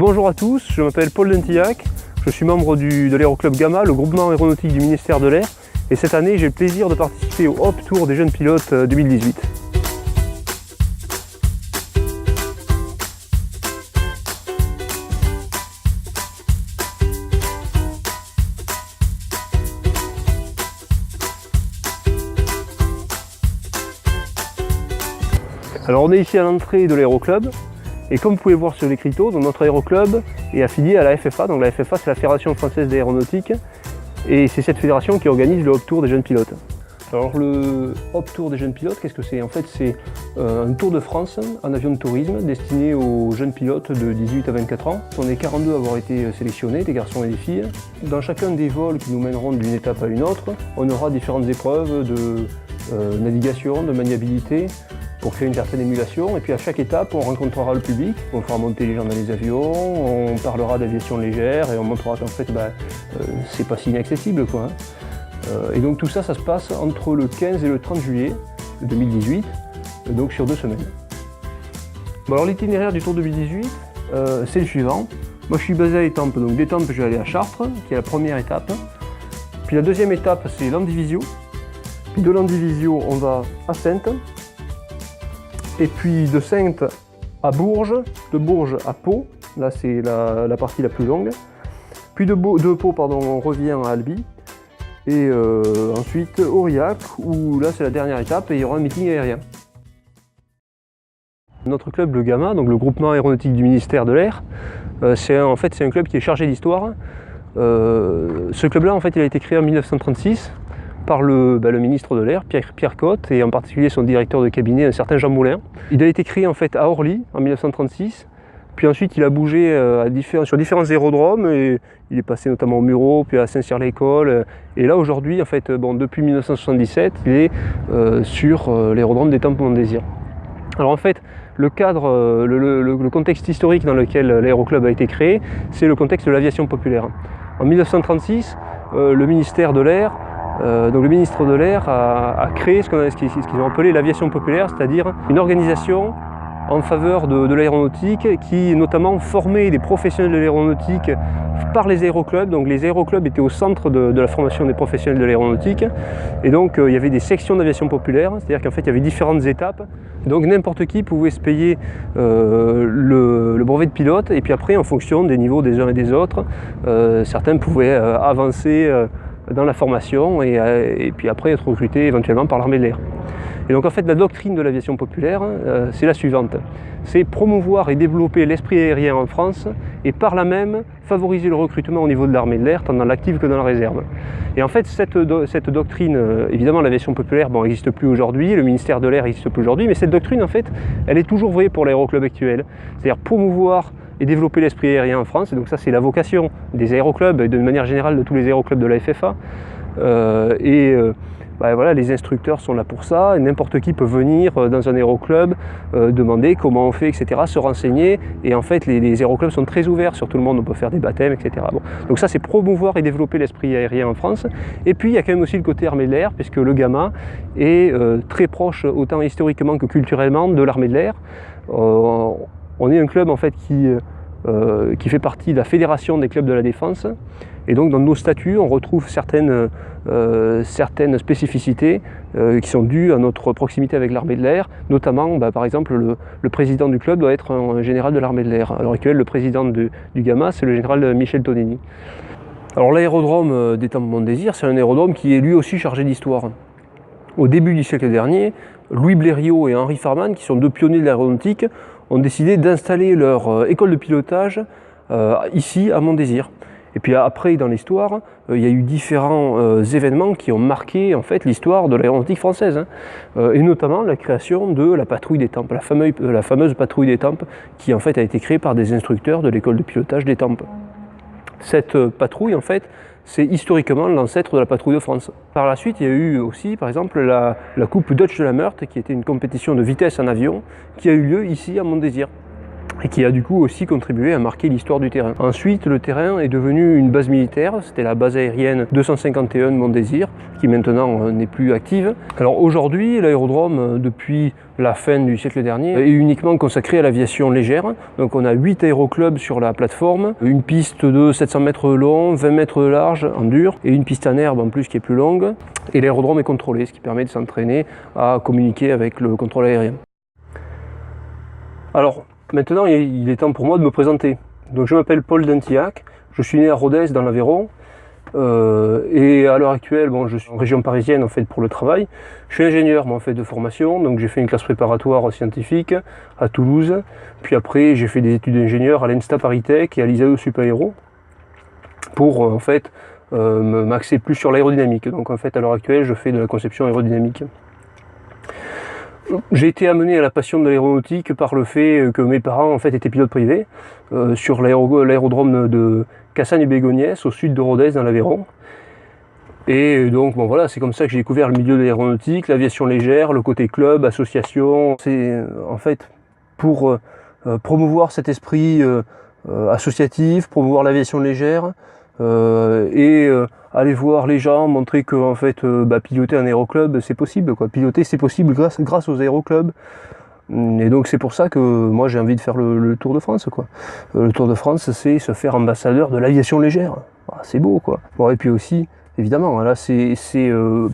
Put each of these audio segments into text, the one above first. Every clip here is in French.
Bonjour à tous, je m'appelle Paul Dentillac, je suis membre de l'aéroclub Gamma, le groupement aéronautique du ministère de l'Air, et cette année j'ai le plaisir de participer au Hop Tour des jeunes pilotes 2018. Alors on est ici à l'entrée de l'aéroclub. Et comme vous pouvez voir sur l'écriteau, notre aéroclub est affilié à la FFA. Donc la FFA, c'est la Fédération Française d'Aéronautique. Et c'est cette fédération qui organise le Hop Tour des jeunes pilotes. Alors le Hop Tour des jeunes pilotes, qu'est-ce que c'est? En fait, c'est un tour de France en avion de tourisme destiné aux jeunes pilotes de 18 à 24 ans. On est 42 à avoir été sélectionnés, des garçons et des filles. Dans chacun des vols qui nous mèneront d'une étape à une autre, on aura différentes épreuves de navigation, de maniabilité, pour créer une certaine émulation. Et puis à chaque étape, on rencontrera le public, on fera monter les gens dans les avions, on parlera d'aviation légère et on montrera qu'en fait, c'est pas si inaccessible, quoi. Et donc tout ça, ça se passe entre le 15 et le 30 juillet 2018, donc sur 2 semaines. Bon, alors l'itinéraire du Tour 2018, c'est le suivant. Moi je suis basé à Étampes, donc d'Étampes je vais aller à Chartres, qui est la première étape. Puis la deuxième étape, c'est Landivisiau. Puis de Landivisiau, on va à Saintes. Et puis de Saintes à Bourges, de Bourges à Pau, là c'est la partie la plus longue. Puis de Pau, on revient à Albi. Et ensuite Aurillac, où là c'est la dernière étape et il y aura un meeting aérien. Notre club, le Gamma, donc le groupement aéronautique du ministère de l'Air, c'est un club qui est chargé d'histoire. Ce club-là, en fait, il a été créé en 1936. Par le ministre de l'Air, Pierre Cotte, et en particulier son directeur de cabinet, un certain Jean Moulin. Il a été créé en fait à Orly en 1936, puis ensuite il a bougé sur différents aérodromes, et il est passé notamment au Mureau, puis à Saint-Cyr-l'École, et là aujourd'hui, en fait, depuis 1977, il est sur l'aérodrome d'Étampes-Mont-Désir. Alors en fait, le cadre, le contexte historique dans lequel l'aéroclub a été créé, c'est le contexte de l'aviation populaire. En 1936, le ministère de l'Air donc le ministre de l'Air a créé ce qu'ils ont appelé l'aviation populaire, c'est-à-dire une organisation en faveur de l'aéronautique qui notamment formait des professionnels de l'aéronautique par les aéroclubs. Donc les aéroclubs étaient au centre de la formation des professionnels de l'aéronautique. Et donc il y avait des sections d'aviation populaire, c'est-à-dire qu'en fait il y avait différentes étapes. Donc n'importe qui pouvait se payer le brevet de pilote, et puis après en fonction des niveaux des uns et des autres, certains pouvaient avancer dans la formation et puis après être recruté éventuellement par l'armée de l'air. Et donc en fait la doctrine de l'aviation populaire, c'est la suivante. C'est promouvoir et développer l'esprit aérien en France et par là même favoriser le recrutement au niveau de l'armée de l'air, tant dans l'active que dans la réserve. Et en fait cette doctrine, évidemment l'aviation populaire n'existe plus aujourd'hui, le ministère de l'Air n'existe plus aujourd'hui, mais cette doctrine en fait elle est toujours vraie pour l'aéroclub actuel. C'est-à-dire promouvoir et développer l'esprit aérien en France. Et donc ça c'est la vocation des aéroclubs et de manière générale de tous les aéroclubs de la FFA. Voilà, les instructeurs sont là pour ça, et n'importe qui peut venir dans un aéroclub, demander comment on fait, etc., se renseigner. Et en fait les aéroclubs sont très ouverts sur tout le monde, on peut faire des baptêmes, etc. Bon. Donc ça c'est promouvoir et développer l'esprit aérien en France. Et puis il y a quand même aussi le côté armée de l'air, puisque le Gamma est très proche, autant historiquement que culturellement, de l'armée de l'air. On est un club en fait qui fait partie de la fédération des clubs de la défense, et donc dans nos statuts on retrouve certaines spécificités qui sont dues à notre proximité avec l'armée de l'air, notamment par exemple le président du club doit être un général de l'armée de l'air. À l'heure actuelle le président du Gamma c'est le général Michel Tonini. Alors l'aérodrome d'Étampes-Mont-Désir c'est un aérodrome qui est lui aussi chargé d'histoire. Au début du siècle dernier, Louis Blériot et Henri Farman, qui sont 2 pionniers de l'aéronautique, ont décidé d'installer leur école de pilotage ici à Mont-Désir. Et puis après, dans l'histoire, il y a eu différents événements qui ont marqué en fait l'histoire de l'aéronautique française, et notamment la création de la patrouille d'Étampes, la fameuse patrouille d'Étampes, qui en fait a été créée par des instructeurs de l'école de pilotage d'Étampes. Cette patrouille, en fait, c'est historiquement l'ancêtre de la patrouille de France. Par la suite, il y a eu aussi, par exemple, la Coupe Deutsch de la Meurthe, qui était une compétition de vitesse en avion, qui a eu lieu ici à Mont-Désir. et qui a du coup aussi contribué à marquer l'histoire du terrain. Ensuite, le terrain est devenu une base militaire, c'était la base aérienne 251 de Mont-Désir, qui maintenant n'est plus active. Alors aujourd'hui, l'aérodrome, depuis la fin du siècle dernier, est uniquement consacré à l'aviation légère. Donc on a 8 aéroclubs sur la plateforme, une piste de 700 mètres long, 20 mètres de large en dur, et une piste en herbe en plus qui est plus longue. Et l'aérodrome est contrôlé, ce qui permet de s'entraîner à communiquer avec le contrôle aérien. Alors, maintenant, il est temps pour moi de me présenter. Donc, je m'appelle Paul Dantillac, je suis né à Rodez dans l'Aveyron, et à l'heure actuelle, bon, je suis en région parisienne en fait pour le travail. Je suis ingénieur moi, en fait, de formation, donc j'ai fait une classe préparatoire scientifique à Toulouse, puis après j'ai fait des études d'ingénieur à l'ENSTA ParisTech et à l'ISAE Supaéro pour en fait m'axer plus sur l'aérodynamique. Donc en fait à l'heure actuelle je fais de la conception aérodynamique. J'ai été amené à la passion de l'aéronautique par le fait que mes parents en fait étaient pilotes privés sur l'aérodrome de Cassagne-Bégonniès au sud de Rodez dans l'Aveyron. Et donc bon voilà, c'est comme ça que j'ai découvert le milieu de l'aéronautique, l'aviation légère, le côté club, association. C'est en fait pour promouvoir cet esprit associatif, promouvoir l'aviation légère et aller voir les gens, montrer que en fait, piloter un aéroclub c'est possible, quoi. Piloter c'est possible grâce aux aéroclubs. Et donc c'est pour ça que moi j'ai envie de faire le Tour de France, quoi. Le Tour de France c'est se faire ambassadeur de l'aviation légère. Ah, c'est beau, quoi. Bon, et puis aussi, évidemment, là c'est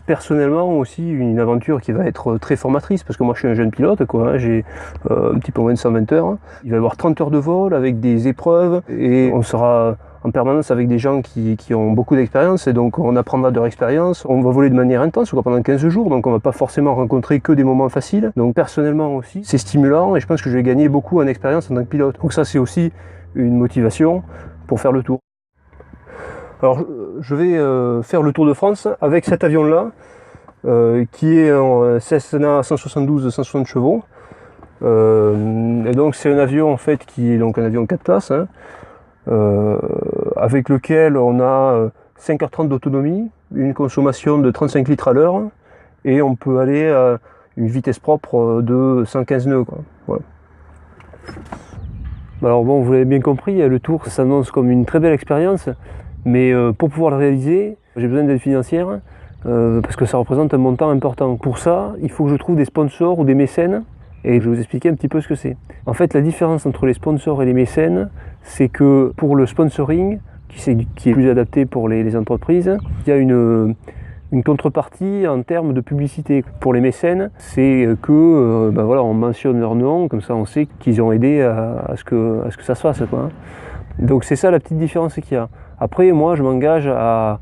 personnellement aussi une aventure qui va être très formatrice, parce que moi je suis un jeune pilote, quoi, hein, j'ai un petit peu moins de 120 heures. Il va y avoir 30 heures de vol avec des épreuves, et on sera en permanence avec des gens qui ont beaucoup d'expérience, et donc on apprendra de leur expérience. On va voler de manière intense, quoi, pendant 15 jours, donc on va pas forcément rencontrer que des moments faciles. Donc personnellement aussi, c'est stimulant, et je pense que je vais gagner beaucoup en expérience en tant que pilote. Donc ça c'est aussi une motivation pour faire le tour. Alors je vais faire le Tour de France avec cet avion-là, qui est en Cessna 172-160 chevaux. Et donc c'est un avion en fait qui est donc un avion 4 places, hein, avec lequel on a 5h30 d'autonomie, une consommation de 35 litres à l'heure, et on peut aller à une vitesse propre de 115 nœuds, quoi. Voilà. Alors bon, vous l'avez bien compris, le Tour s'annonce comme une très belle expérience, mais pour pouvoir le réaliser, j'ai besoin d'aide financière, parce que ça représente un montant important. Pour ça, il faut que je trouve des sponsors ou des mécènes, et je vais vous expliquer un petit peu ce que c'est. En fait, la différence entre les sponsors et les mécènes, c'est que pour le sponsoring, qui est plus adapté pour les entreprises, il y a une contrepartie en termes de publicité. Pour les mécènes, c'est que voilà, on mentionne leur nom, comme ça on sait qu'ils ont aidé à ce que ça se fasse, quoi. Donc c'est ça la petite différence qu'il y a. Après, moi, je m'engage à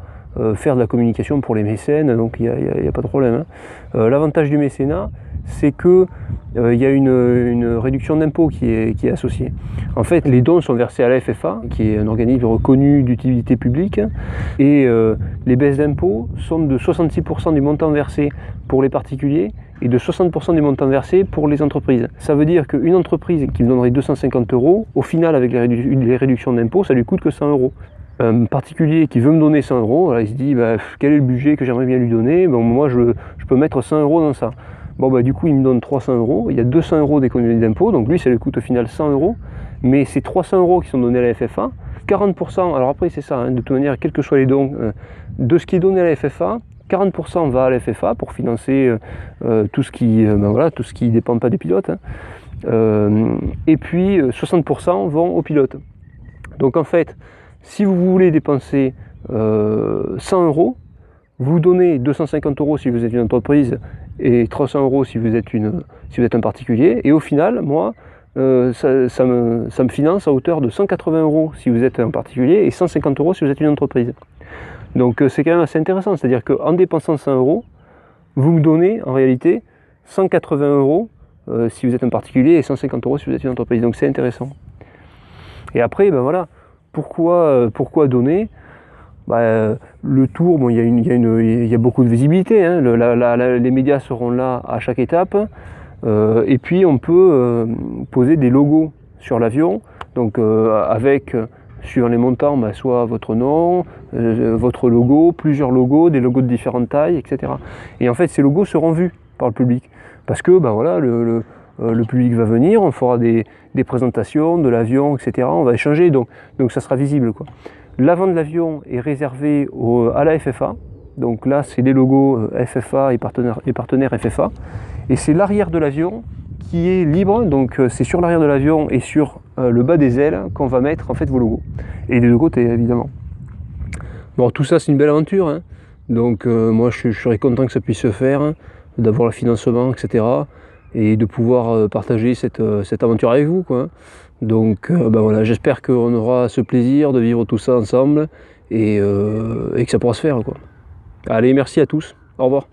faire de la communication pour les mécènes, donc il n'y a pas de problème, hein. L'avantage du mécénat, c'est que il y a une réduction d'impôt qui est associée. En fait, les dons sont versés à la FFA, qui est un organisme reconnu d'utilité publique, et les baisses d'impôts sont de 66% du montant versé pour les particuliers et de 60% du montant versé pour les entreprises. Ça veut dire qu'une entreprise qui me donnerait 250 €, au final, avec les réductions d'impôts, ça lui coûte que 100 €. Un particulier qui veut me donner 100 €, là, il se dit quel est le budget que j'aimerais bien lui donner, bon, moi je peux mettre 100 € dans ça. Bon, du coup il me donne 300 €, il y a 200 € d'économie d'impôt, donc lui ça lui coûte au final 100 €, mais ces 300 € qui sont donnés à la FFA, 40%, alors après c'est ça, hein, de toute manière, quels que soient les dons, de ce qui est donné à la FFA, 40% va à la FFA pour financer tout ce qui tout ce qui dépend pas des pilotes, hein. Et puis 60% vont aux pilotes. Donc en fait, si vous voulez dépenser 100 €, vous donnez 250 € si vous êtes une entreprise et 300 € si vous êtes un particulier. Et au final, moi, ça me finance à hauteur de 180 € si vous êtes un particulier et 150 € si vous êtes une entreprise. Donc c'est quand même assez intéressant, c'est-à-dire qu'en dépensant 100 €, vous me donnez en réalité 180 € si vous êtes un particulier et 150 € si vous êtes une entreprise. Donc c'est intéressant. Et après, voilà, pourquoi donner ? Le Tour, bon, il y a beaucoup de visibilité, hein. Les médias seront là à chaque étape, et puis on peut poser des logos sur l'avion, donc avec, suivant les montants, soit votre nom, votre logo, plusieurs logos, des logos de différentes tailles, etc. Et en fait ces logos seront vus par le public, parce que voilà, le public va venir, on fera des présentations de l'avion, etc. On va échanger, donc ça sera visible, quoi. L'avant de l'avion est réservé à la FFA, donc là c'est les logos FFA et partenaires FFA, et c'est l'arrière de l'avion qui est libre, donc c'est sur l'arrière de l'avion et sur le bas des ailes qu'on va mettre en fait vos logos, et des deux côtés évidemment. Bon, tout ça c'est une belle aventure, hein. Donc moi je serais content que ça puisse se faire, d'avoir le financement, etc. et de pouvoir partager cette aventure avec vous, quoi. Donc ben voilà, j'espère qu'on aura ce plaisir de vivre tout ça ensemble et que ça pourra se faire, quoi. Allez, merci à tous, au revoir.